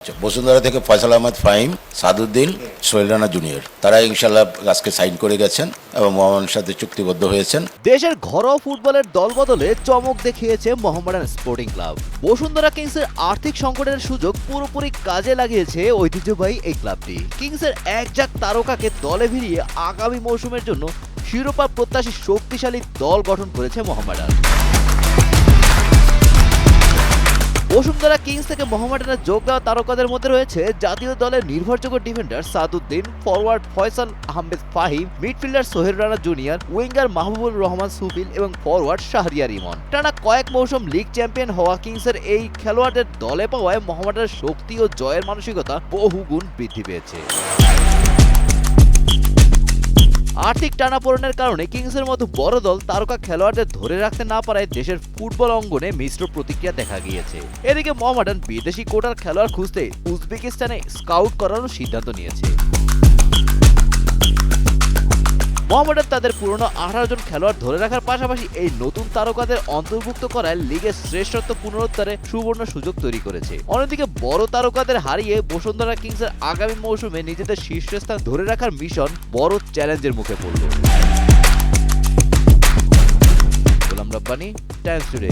বসুন্ধরা থেকে ফয়সাল আহমেদ ফাহিম, সাদুদ্দিন, সোহেল রানা জুনিয়র তারা ইনশাল্লাহ আজকে সাইন করে গেছেন এবং মোহামেডানের সাথে চুক্তিবদ্ধ হয়েছেন। দেশের ঘরোয়া ফুটবলের দলবদলে চমক দেখিয়েছে মোহামেডান স্পোর্টিং ক্লাব। বসুন্ধরা কিংসের আর্থিক সংকটের সুযোগ পুরোপুরি কাজে লাগিয়েছে ঐতিহ্যবাহী এই ক্লাবটি। কিংসের একজাক তারকাকে দলে ভিড়িয়ে আগামী মৌসুমের জন্য শিরোপা প্রত্যাশী শক্তিশালী দল গঠন করেছে মোহামেডান। বসুন্ধরা কিংস থেকে মোহামেডানে যোগ দেওয়া তারকাদের মধ্যে রয়েছে জাতীয় দলের নির্ভরযোগ্য defender Saaduddin, forward Faisal Ahmed Fahim, midfielder Sohel Rana junior, winger Mahbubur Rahman Sufil এবং ফরওয়ার্ড শাহরিয়ার ইমন। টানা কয়েক মৌসুম লিগ চ্যাম্পিয়ন হওয়া কিংসের এই খেলোয়াড়দের দলে পাওয়ায় মোহামেডানের শক্তি ও জয়ের মানসিকতা বহুগুণ বৃদ্ধি পেয়েছে। আর্থিক টানাপোড়েনের কারণে কিংসের মতো বড় দল তারকা খেলোয়াড়দের ধরে রাখতে না পারায় দেশের ফুটবল অঙ্গনে মিশ্র প্রতিক্রিয়া দেখা গিয়েছে। এদিকে মোহামেডান বিদেশি কোটার খেলোয়াড় খুঁজতে উজবেকিস্তানে স্কাউট করারও সিদ্ধান্ত নিয়েছে। মোহামেডান তাদের পুরনো 18 জন খেলোয়াড় ধরে রাখার পাশাপাশি এই নতুন তারকাদের অন্তর্ভুক্ত করায় লিগের শ্রেষ্ঠত্ব পুনরুদ্ধারে সুবর্ণ সুযোগ তৈরি করেছে। অন্যদিকে বড় তারকাদের হারিয়ে বসুন্ধরা কিংসের আগামী মৌসুমে নিজেদের শীর্ষস্থান ধরে রাখার মিশন বড় চ্যালেঞ্জের মুখে পড়ল। Golam Rabbani, Times today.